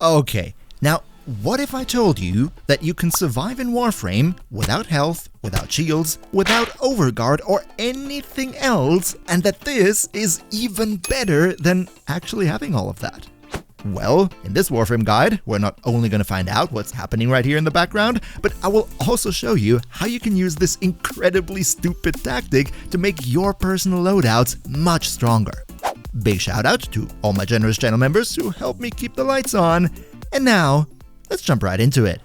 Okay, now what if I told you that you can survive in Warframe without health, without shields, without overguard or anything else, and that this is even better than actually having all of that? Well, in this Warframe guide, we're not only going to find out what's happening right here in the background, but I will also show you how you can use this incredibly stupid tactic to make your personal loadouts much stronger. Big shout out to all my generous channel members who help me keep the lights on. And now, let's jump right into it.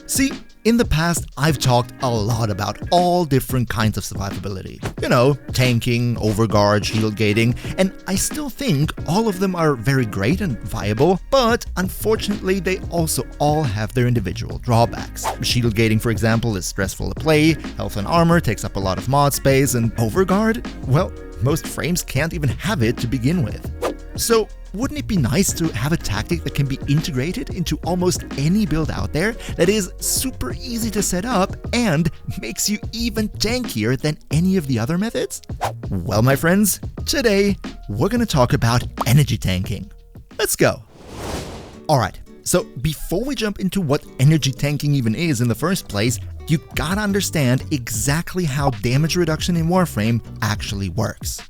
See, in the past, I've talked a lot about all different kinds of survivability. You know, tanking, overguard, shield gating, and I still think all of them are very great and viable, but unfortunately they also all have their individual drawbacks. Shield gating, for example, is stressful to play, health and armor takes up a lot of mod space, and overguard, well, most frames can't even have it to begin with. So, wouldn't it be nice to have a tactic that can be integrated into almost any build out there that is super easy to set up and makes you even tankier than any of the other methods? Well, my friends, today we're going to talk about energy tanking. Let's go. Alright, so before we jump into what energy tanking even is in the first place, you gotta understand exactly how damage reduction in Warframe actually works.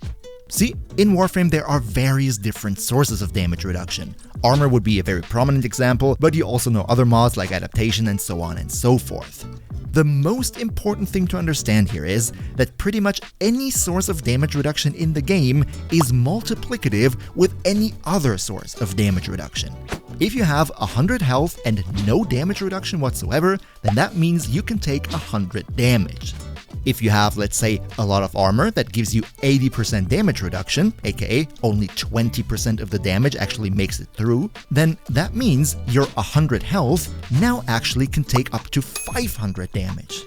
See, in Warframe there are various different sources of damage reduction. Armor would be a very prominent example, but you also know other mods like adaptation and so on and so forth. The most important thing to understand here is that pretty much any source of damage reduction in the game is multiplicative with any other source of damage reduction. If you have 100 health and no damage reduction whatsoever, then that means you can take 100 damage. If you have, let's say, a lot of armor that gives you 80% damage reduction, aka only 20% of the damage actually makes it through, then that means your 100 health now actually can take up to 500 damage.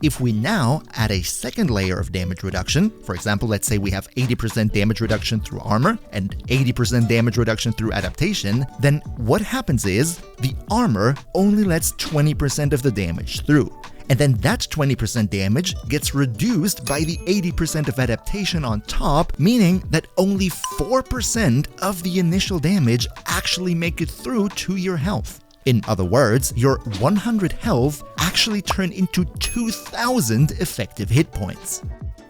If we now add a second layer of damage reduction, for example, let's say we have 80% damage reduction through armor and 80% damage reduction through adaptation, then what happens is the armor only lets 20% of the damage through. And then that 20% damage gets reduced by the 80% of adaptation on top, meaning that only 4% of the initial damage actually make it through to your health. In other words, your 100 health actually turn into 2,000 effective hit points.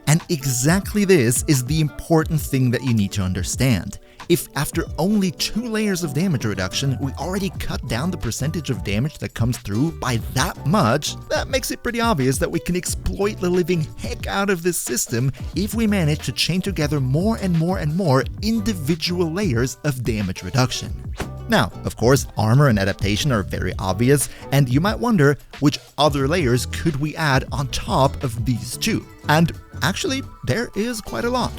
And exactly this is the important thing that you need to understand. If after only 2 layers of damage reduction, we already cut down the percentage of damage that comes through by that much, that makes it pretty obvious that we can exploit the living heck out of this system if we manage to chain together more and more and more individual layers of damage reduction. Now, of course, armor and adaptation are very obvious, and you might wonder which other layers could we add on top of these two? And actually, there is quite a lot.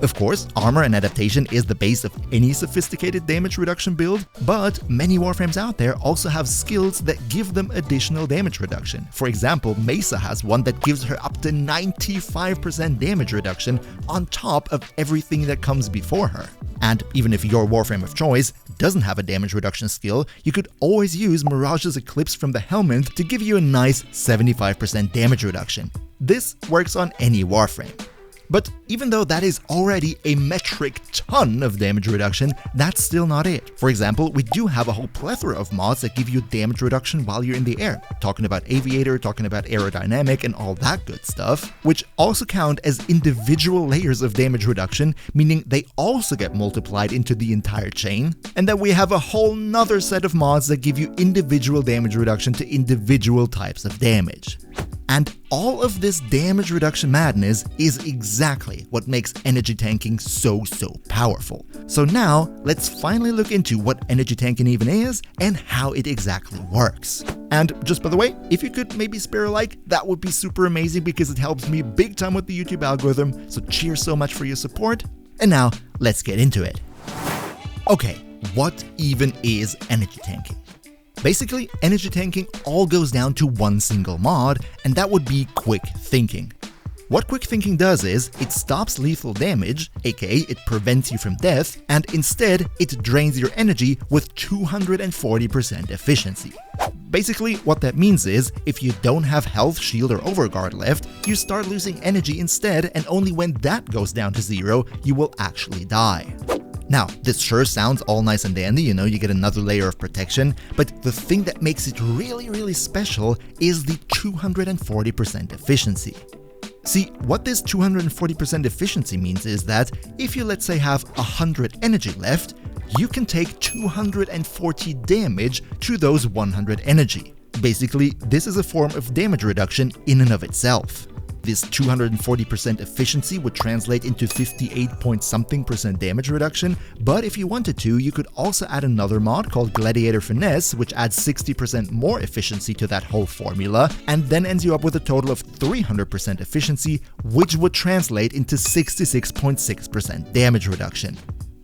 Of course, armor and adaptation is the base of any sophisticated damage reduction build, but many Warframes out there also have skills that give them additional damage reduction. For example, Mesa has one that gives her up to 95% damage reduction on top of everything that comes before her. And even if your Warframe of choice doesn't have a damage reduction skill, you could always use Mirage's Eclipse from the Helmet to give you a nice 75% damage reduction. This works on any Warframe. But even though that is already a metric ton of damage reduction, that's still not it. For example, we do have a whole plethora of mods that give you damage reduction while you're in the air. Talking about Aviator, talking about Aerodynamic and all that good stuff, which also count as individual layers of damage reduction, meaning they also get multiplied into the entire chain. And then we have a whole nother set of mods that give you individual damage reduction to individual types of damage. And all of this damage reduction madness is exactly what makes energy tanking so powerful. So now, let's finally look into what energy tanking even is and how it exactly works. And just by the way, if you could maybe spare a like, that would be super amazing because it helps me big time with the YouTube algorithm, so cheers so much for your support. And now, let's get into it. Okay, what even is energy tanking? Basically, energy tanking all goes down to one single mod, and that would be quick thinking. What quick thinking does is, it stops lethal damage, aka it prevents you from death, and instead it drains your energy with 240% efficiency. Basically, what that means is, if you don't have health, shield, or overguard left, you start losing energy instead, and only when that goes down to 0, you will actually die. Now, this sure sounds all nice and dandy, you know, you get another layer of protection, but the thing that makes it really special is the 240% efficiency. See, what this 240% efficiency means is that if you, let's say, have 100 energy left, you can take 240 damage to those 100 energy. Basically, this is a form of damage reduction in and of itself. This 240% efficiency would translate into 58-point-something% damage reduction, but if you wanted to, you could also add another mod called Gladiator Finesse, which adds 60% more efficiency to that whole formula, and then ends you up with a total of 300% efficiency, which would translate into 66.6% damage reduction.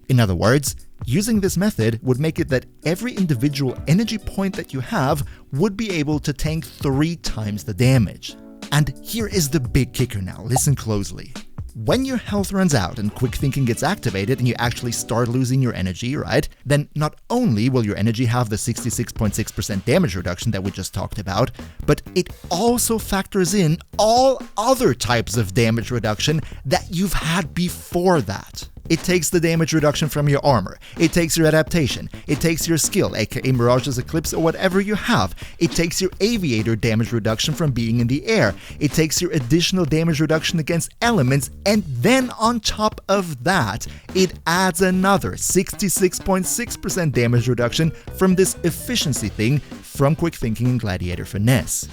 In other words, using this method would make it that every individual energy point that you have would be able to tank 3 times the damage. And here is the big kicker now, listen closely. When your health runs out and quick thinking gets activated and you actually start losing your energy, right? Then not only will your energy have the 66.6% damage reduction that we just talked about, but it also factors in all other types of damage reduction that you've had before that. It takes the damage reduction from your armor, it takes your adaptation, it takes your skill, aka Mirage's Eclipse or whatever you have, it takes your aviator damage reduction from being in the air, it takes your additional damage reduction against elements, and then on top of that, it adds another 66.6% damage reduction from this efficiency thing from Quick Thinking and Gladiator Finesse.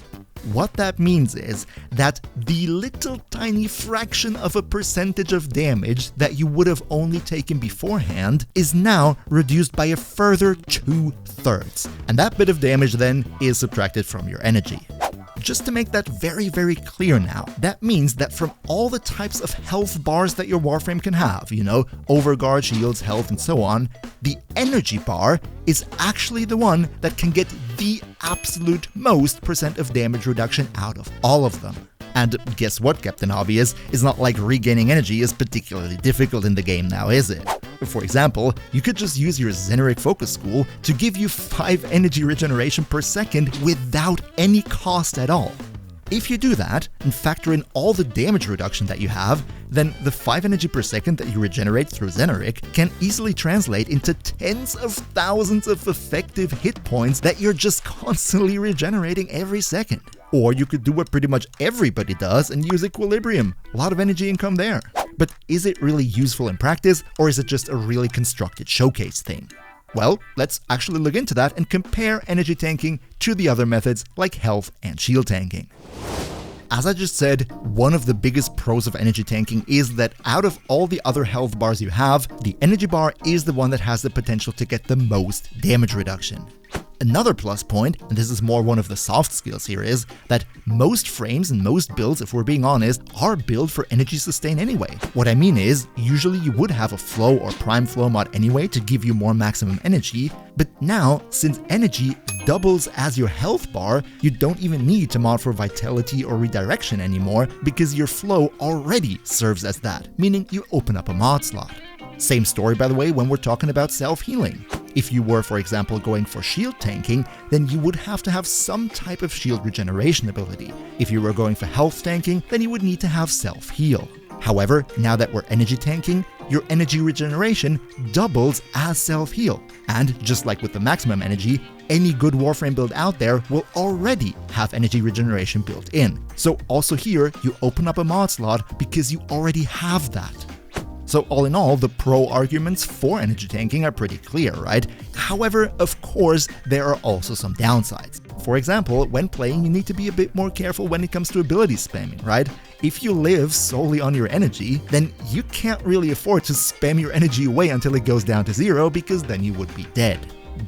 What that means is that the little tiny fraction of a percentage of damage that you would have only taken beforehand is now reduced by a further 2/3, and that bit of damage then is subtracted from your energy. Just to make that very clear now, that means that from all the types of health bars that your Warframe can have, you know, overguard, shields, health, and so on, the energy bar is actually the one that can get the absolute most % of damage reduction out of all of them. And guess what, Captain Obvious? It's not like regaining energy is particularly difficult in the game now, is it? For example, you could just use your Xeneric Focus School to give you 5 energy regeneration per second without any cost at all. If you do that, and factor in all the damage reduction that you have, then the 5 energy per second that you regenerate through Xeneric can easily translate into tens of thousands of effective hit points that you're just constantly regenerating every second. Or you could do what pretty much everybody does and use Equilibrium. A lot of energy income there. But is it really useful in practice, or is it just a really constructed showcase thing? Well, let's actually look into that and compare energy tanking to the other methods like health and shield tanking. As I just said, one of the biggest pros of energy tanking is that out of all the other health bars you have, the energy bar is the one that has the potential to get the most damage reduction. Another plus point, and this is more one of the soft skills here, is that most frames and most builds, if we're being honest, are built for energy sustain anyway. What I mean is, usually you would have a flow or prime flow mod anyway to give you more maximum energy, but now, since energy doubles as your health bar, you don't even need to mod for vitality or redirection anymore because your flow already serves as that, meaning you open up a mod slot. Same story, by the way, when we're talking about self-healing. If you were, for example, going for shield tanking, then you would have to have some type of shield regeneration ability. If you were going for health tanking, then you would need to have self-heal. However, now that we're energy tanking, your energy regeneration doubles as self-heal. And just like with the maximum energy, any good Warframe build out there will already have energy regeneration built in. So also here, you open up a mod slot because you already have that. So all in all, the pro arguments for energy tanking are pretty clear, right? However, of course, there are also some downsides. For example, when playing, you need to be a bit more careful when it comes to ability spamming, right? If you live solely on your energy, then you can't really afford to spam your energy away until it goes down to 0, because then you would be dead.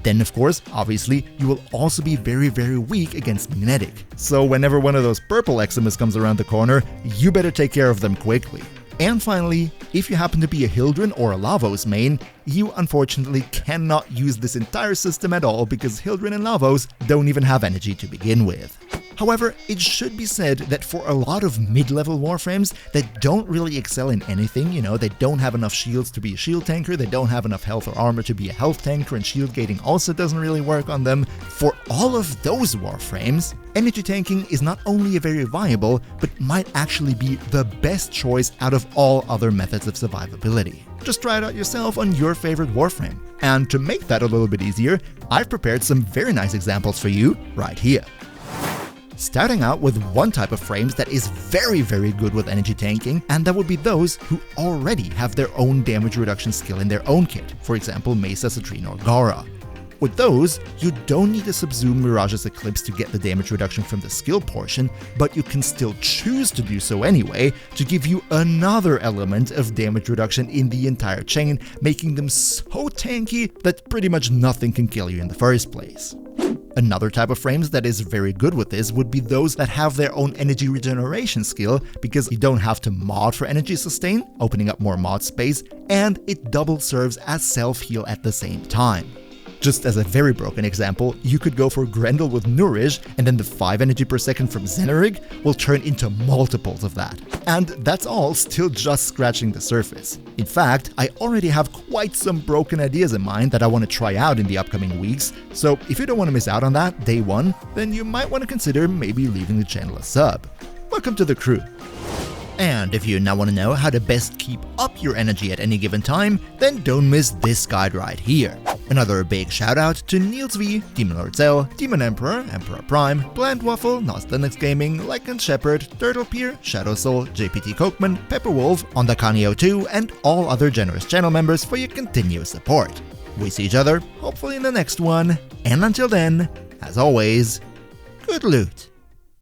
Then, of course, obviously, you will also be very weak against magnetic. So whenever one of those purple Eximus comes around the corner, you better take care of them quickly. And finally, if you happen to be a Hildren or a Lavos main, you unfortunately cannot use this entire system at all because Hildren and Lavos don't even have energy to begin with. However, it should be said that for a lot of mid-level Warframes that don't really excel in anything, they don't have enough shields to be a shield tanker, they don't have enough health or armor to be a health tanker, and shield gating also doesn't really work on them. For all of those Warframes, energy tanking is not only very viable, but might actually be the best choice out of all other methods of survivability. Just try it out yourself on your favorite Warframe. And to make that a little bit easier, I've prepared some very nice examples for you right here. Starting out with one type of frames that is very good with energy tanking, and that would be those who already have their own damage reduction skill in their own kit, for example Mesa, Citrine, or Gara. With those, you don't need to subsume Mirage's Eclipse to get the damage reduction from the skill portion, but you can still choose to do so anyway to give you another element of damage reduction in the entire chain, making them so tanky that pretty much nothing can kill you in the first place. Another type of frames that is very good with this would be those that have their own energy regeneration skill, because you don't have to mod for energy sustain, opening up more mod space, and it double serves as self-heal at the same time. Just as a very broken example, you could go for Grendel with Nourish, and then the 5 energy per second from Zenerig will turn into multiples of that. And that's all still just scratching the surface. In fact, I already have quite some broken ideas in mind that I want to try out in the upcoming weeks, so if you don't want to miss out on that day one, then you might want to consider maybe leaving the channel a sub. Welcome to the crew. And if you now want to know how to best keep up your energy at any given time, then don't miss this guide right here. Another big shout out to Niels V, Demon Lord Zell, Demon Emperor, Emperor Prime, Bland Waffle, Nost Linux Gaming, Lycan Shepherd, Turtle Pier, Shadow Soul, JPT Kochman, Pepperwolf, Ondakanio2, and all other generous channel members for your continuous support. We see each other, hopefully in the next one, and until then, as always, good loot.